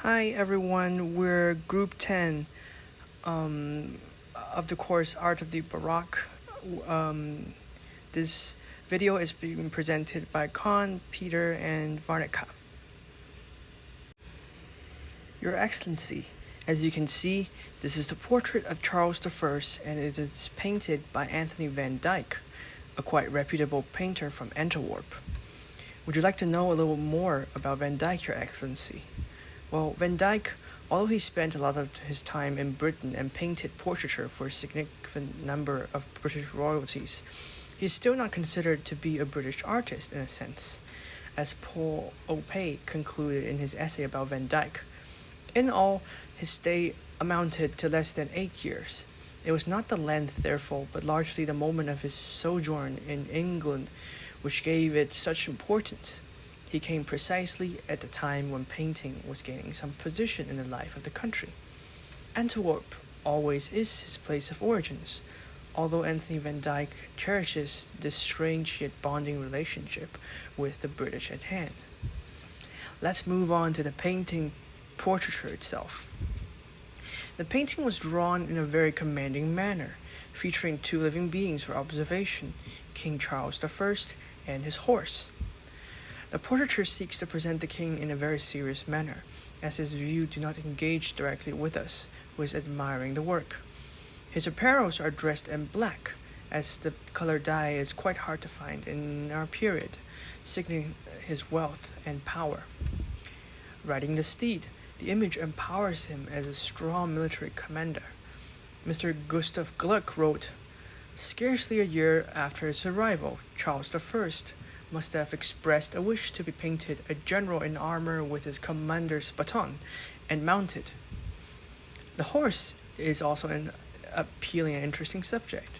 Hi everyone, we're group 10 of the course Art of the Baroque. This video is being presented by Khan, Peter, and Varnica. Your Excellency, as you can see, this is the portrait of Charles I and it is painted by Anthony van Dyck, a quite reputable painter from Antwerp. Would you like to know a little more about Van Dyck, Your Excellency? Well, Van Dyck, although he spent a lot of his time in Britain and painted portraiture for a significant number of British royalties, he is still not considered to be a British artist in a sense, as Paul Opay concluded in his essay about Van Dyck. In all, his stay amounted to less than 8 years. It was not the length, therefore, but largely the moment of his sojourn in England which gave it such importance. He came precisely at the time when painting was gaining some position in the life of the country. Antwerp always is his place of origins, although Anthony van Dyck cherishes this strange yet bonding relationship with the British at hand. Let's move on to the painting portraiture itself. The painting was drawn in a very commanding manner, featuring two living beings for observation, King Charles I and his horse. The portraiture seeks to present the king in a very serious manner, as his view do not engage directly with us, who is admiring the work. His apparels are dressed in black, as the color dye is quite hard to find in our period, signaling his wealth and power. Riding the steed, the image empowers him as a strong military commander. Mr. Gustav Gluck wrote, "Scarcely a year after his arrival, Charles I must have expressed a wish to be painted a general in armor with his commander's baton and mounted." The horse is also an appealing and interesting subject,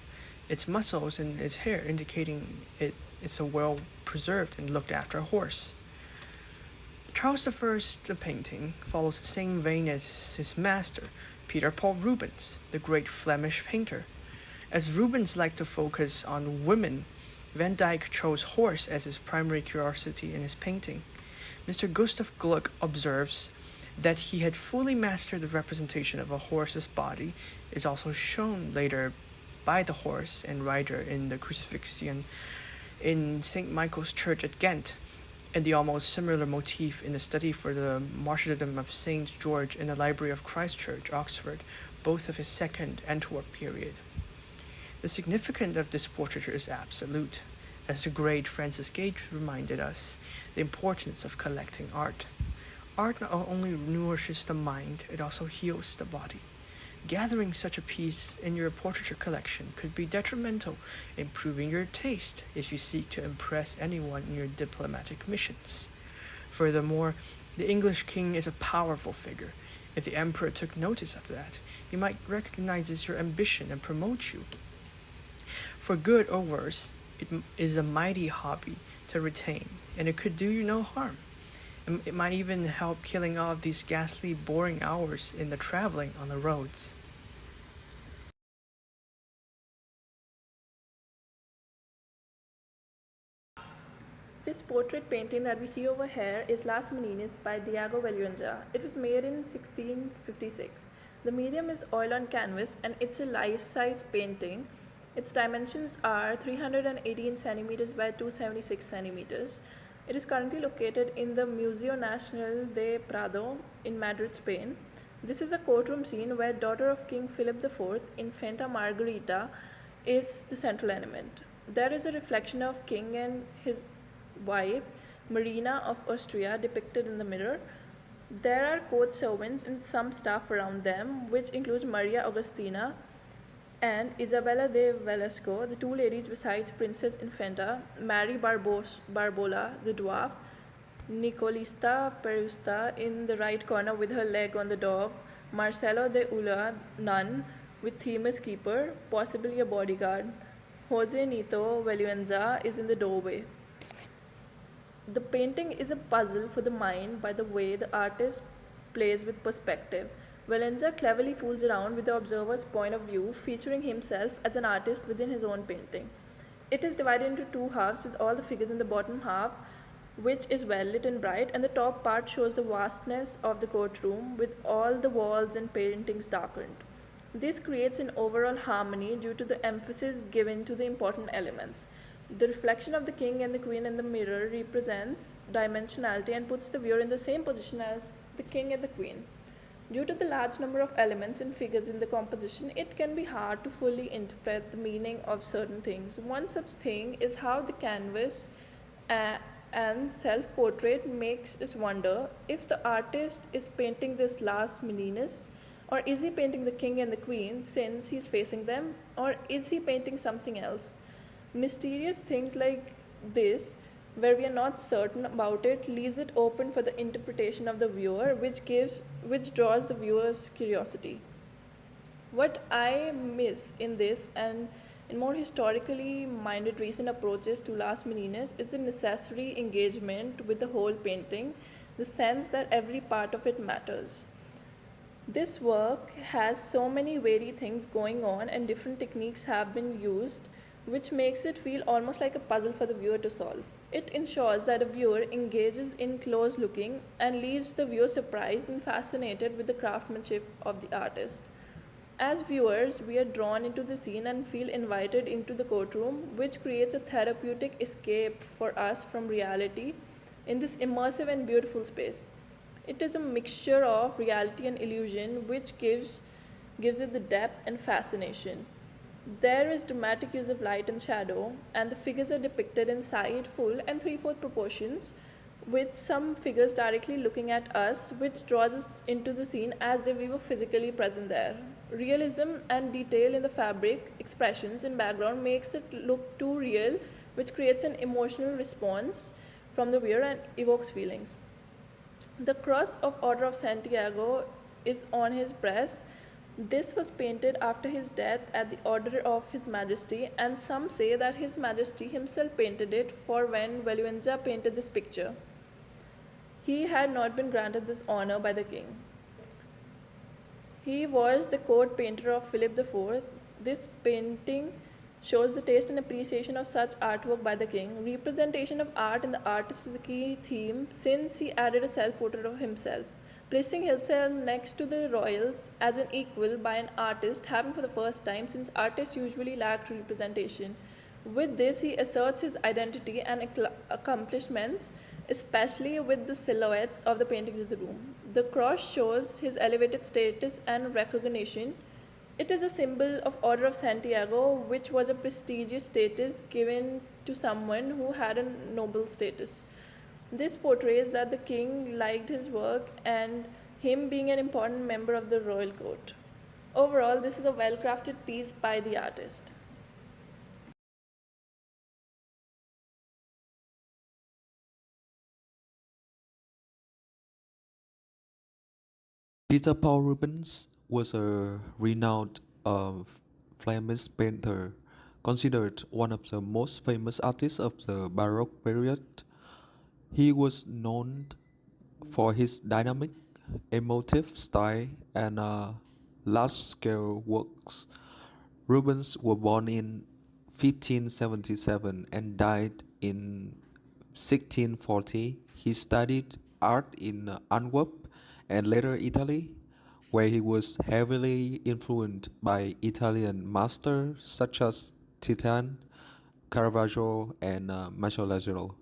its muscles and its hair indicating it is a well-preserved and looked-after horse. Charles I, the painting, follows the same vein as his master, Peter Paul Rubens, the great Flemish painter. As Rubens liked to focus on women, Van Dyck chose horse as his primary curiosity in his painting. Mr. Gustav Gluck observes that he had fully mastered the representation of a horse's body is also shown later by the horse and rider in the Crucifixion in St. Michael's Church at Ghent, and the almost similar motif in the study for the martyrdom of St. George in the Library of Christ Church, Oxford, both of his second Antwerp period. The significance of this portraiture is absolute, as the great Francis Gage reminded us the importance of collecting art. Art not only nourishes the mind, it also heals the body. Gathering such a piece in your portraiture collection could be detrimental, improving your taste if you seek to impress anyone in your diplomatic missions. Furthermore, the English king is a powerful figure. If the emperor took notice of that, he might recognize your ambition and promote you. For good or worse, it is a mighty hobby to retain, and it could do you no harm. It might even help killing off these ghastly, boring hours in the traveling on the roads. This portrait painting that we see over here is Las Meninas by Diego Velluenza. It was made in 1656. The medium is oil on canvas and it's a life-size painting. Its dimensions are 318 centimeters by 276 centimeters. It is currently located in the Museo Nacional de Prado in Madrid, Spain. This is a courtroom scene where daughter of King Philip IV, Infanta Margarita, is the central element. There is a reflection of King and his wife, Marina of Austria, depicted in the mirror. There are court servants and some staff around them, which includes Maria Augustina and Isabella de Velasco, the two ladies besides Princess Infanta, Mary Barbola, the dwarf, Nicolista Perusta in the right corner with her leg on the dog, Marcelo de Ula, nun, with Themis keeper, possibly a bodyguard. Jose Nito Velluenza is in the doorway. The painting is a puzzle for the mind by the way the artist plays with perspective. Velluenza cleverly fools around with the observer's point of view, featuring himself as an artist within his own painting. It is divided into two halves with all the figures in the bottom half which is well lit and bright, and the top part shows the vastness of the courtroom with all the walls and paintings darkened. This creates an overall harmony due to the emphasis given to the important elements. The reflection of the king and the queen in the mirror represents dimensionality and puts the viewer in the same position as the king and the queen. Due to the large number of elements and figures in the composition, it can be hard to fully interpret the meaning of certain things. One such thing is how the canvas and self portrait makes us wonder if the artist is painting this last Menenius, or is he painting the king and the queen since he's facing them, or is he painting something else? Mysterious things like this, where we are not certain about it, leaves it open for the interpretation of the viewer, which draws the viewer's curiosity. What I miss in this and in more historically minded recent approaches to Las Meninas is the necessary engagement with the whole painting, the sense that every part of it matters. This work has so many varied things going on and different techniques have been used, which makes it feel almost like a puzzle for the viewer to solve. It ensures that a viewer engages in close looking and leaves the viewer surprised and fascinated with the craftsmanship of the artist. As viewers, we are drawn into the scene and feel invited into the courtroom, which creates a therapeutic escape for us from reality in this immersive and beautiful space. It is a mixture of reality and illusion, which gives it the depth and fascination. There is dramatic use of light and shadow, and the figures are depicted in side, full, and three-fourth proportions, with some figures directly looking at us, which draws us into the scene as if we were physically present there. Realism and detail in the fabric, expressions, and background makes it look too real, which creates an emotional response from the viewer and evokes feelings. The cross of Order of Santiago is on his breast. This was painted after his death at the order of His Majesty, and some say that His Majesty himself painted it for when Valuenza painted this picture. He had not been granted this honor by the king. He was the court painter of Philip IV. This painting shows the taste and appreciation of such artwork by the king. Representation of art and the artist is a key theme since he added a self-portrait of himself. Placing himself next to the royals as an equal by an artist happened for the first time since artists usually lacked representation. With this, he asserts his identity and accomplishments, especially with the silhouettes of the paintings in the room. The cross shows his elevated status and recognition. It is a symbol of Order of Santiago, which was a prestigious status given to someone who had a noble status. This portrays that the king liked his work and him being an important member of the royal court. Overall, this is a well-crafted piece by the artist. Peter Paul Rubens was a renowned Flemish painter, considered one of the most famous artists of the Baroque period. He was known for his dynamic, emotive style and large-scale works. Rubens was born in 1577 and died in 1640. He studied art in Antwerp and later Italy, where he was heavily influenced by Italian masters such as Titian, Caravaggio, and Michelangelo.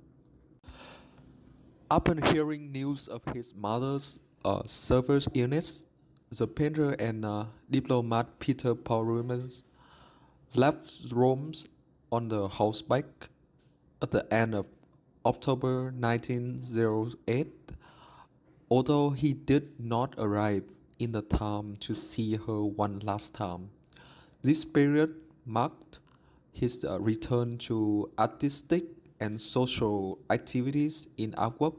Upon hearing news of his mother's severe illness, the painter and diplomat Peter Paul Rubens left Rome on the horseback at the end of October 1908. Although he did not arrive in the time to see her one last time, this period marked his return to artistic and social activities in Antwerp,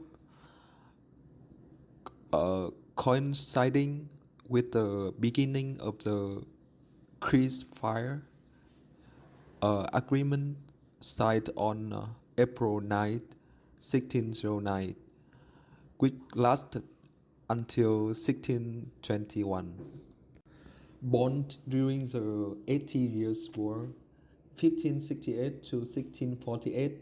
coinciding with the beginning of the ceasefire agreement signed on April 9, 1609, which lasted until 1621. Born during the 80 Years' War, 1568 to 1648,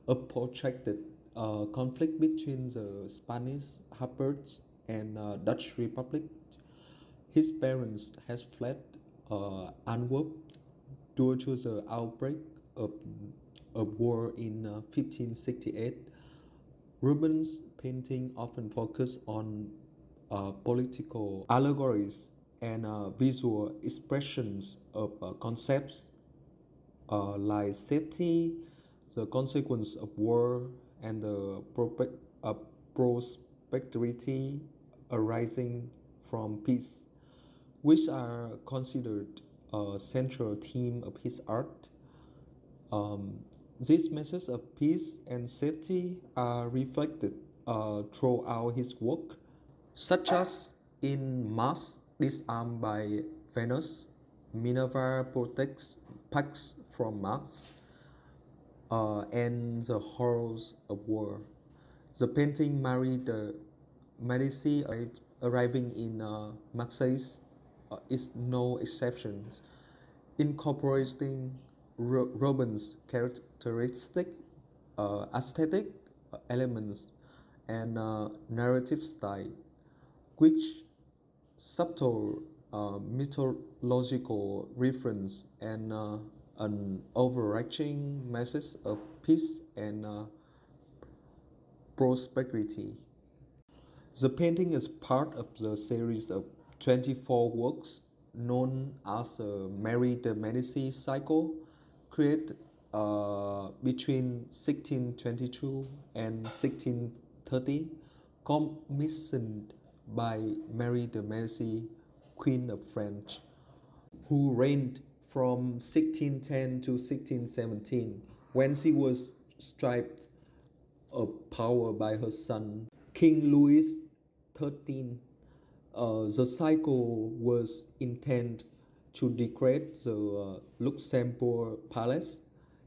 a protracted a conflict between the Spanish Habsburgs and Dutch Republic. His parents had fled Antwerp due to the outbreak of a war in 1568. Rubens' painting often focused on political allegories and visual expressions of concepts like safety, the consequence of war, and the prosperity arising from peace, which are considered a central theme of his art. These messages of peace and safety are reflected throughout his work, such as in Mars disarmed by Venus, Minerva protects Pax from Mars, and the horrors of war. The painting Marie de Medici arriving in Marseille is no exception, incorporating Rubens' characteristic aesthetic elements and narrative style, which subtle mythological reference and an overarching message of peace and prosperity. The painting is part of the series of 24 works known as the Marie de Medici cycle, created between 1622 and 1630, commissioned by Marie de Medici, Queen of France, who reigned from 1610 to 1617, when she was stripped of power by her son, King Louis XIII. The cycle was intended to decorate the Luxembourg Palace.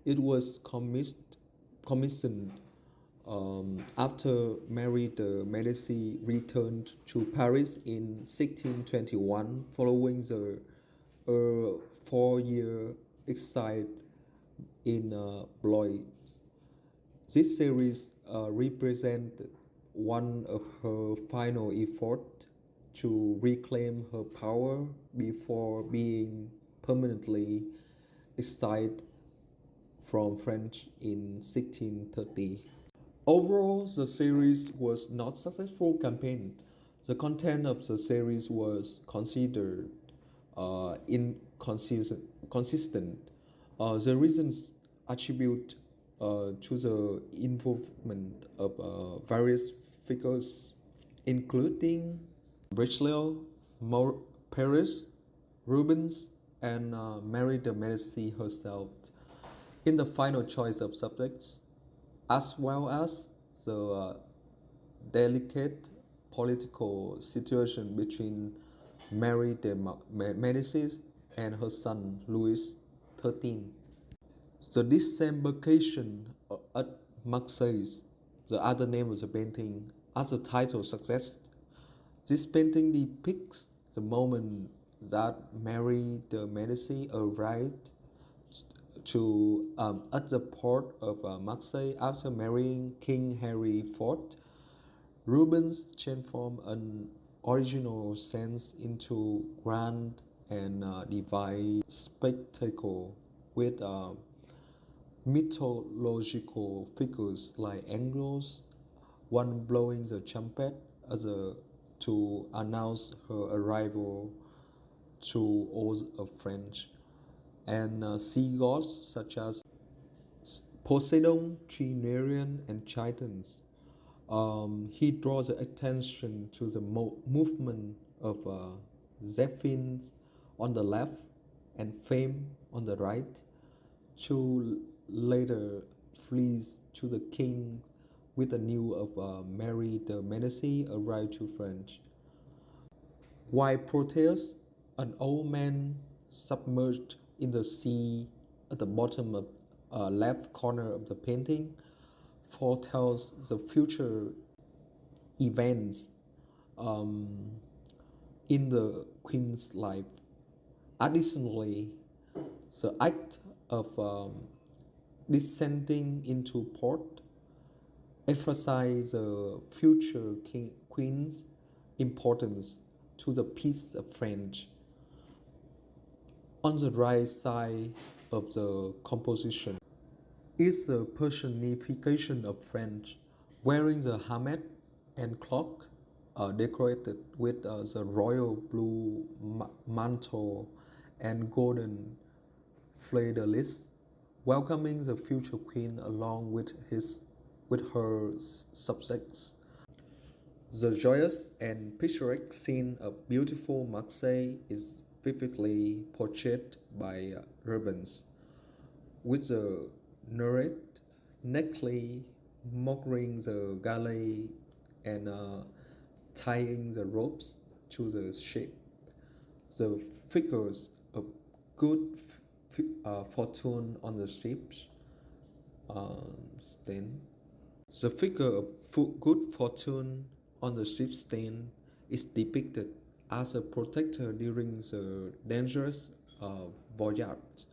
It was commissioned after Marie de Medici returned to Paris in 1621 following the 4-year exile in Blois. This series represented one of her final efforts to reclaim her power before being permanently exiled from France in 1630. Overall, the series was not successful campaign. The content of the series was considered inconsistent. The reasons attribute to the involvement of various figures, including Richelieu, Paris, Rubens, and Marie de Medici herself, in the final choice of subjects, as well as the delicate political situation between Marie de Medici and her son Louis XIII. The disembarkation at Marseille, the other name of the painting, as the title suggests, this painting depicts the moment that Marie de Medici arrived at the port of Marseille after marrying King Henry IV. Rubens transformed an original sense into grand and divine spectacle with mythological figures like angels, one blowing the trumpet to announce her arrival to all of French, and sea gods such as Poseidon, Trinarian, and Titans. He draws attention to the movement of zephyrs on the left and Fame on the right, who later flees to the king with the news of Mary de Medici arrived to France. While Proteus, an old man submerged in the sea at the bottom of left corner of the painting, foretells the future events in the queen's life. Additionally, the act of descending into port emphasize the future queen's importance to the peace of France. On the right side of the composition is the personification of France, wearing the helmet and cloak, decorated with the royal blue mantle and golden fleur-de-lis, welcoming the future queen along with her subjects. The joyous and picturesque scene of beautiful Marseille is vividly portrayed by Rubens, with the narrator neatly mocking the galley and tying the ropes to the ship. The figures of good fortune on the ship's stand. The figure of good fortune on the ship's stand is depicted as a protector during the dangerous voyage.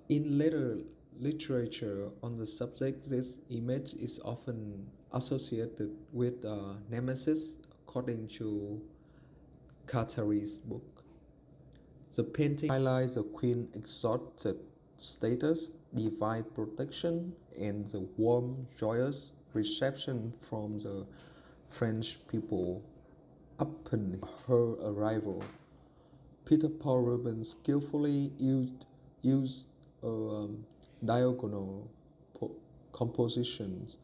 In later literature on the subject, this image is often associated with Nemesis, according to Carteri's book. The painting highlights the Queen's exalted status, divine protection, and the warm, joyous reception from the French people upon her arrival. Peter Paul Rubens skillfully used diagonal compositions,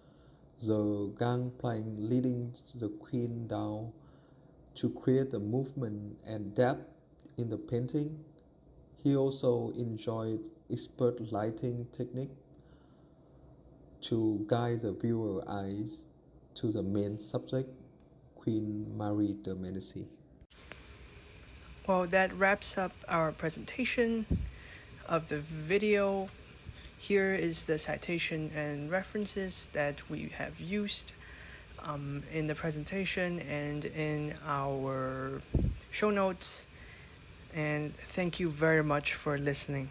the gangplank leading the Queen down, to create a movement and depth in the painting. He also enjoyed expert lighting technique to guide the viewer's eyes to the main subject, Queen Marie de Medici. Well, that wraps up our presentation of the video. Here is the citation and references that we have used in the presentation and in our show notes. And thank you very much for listening.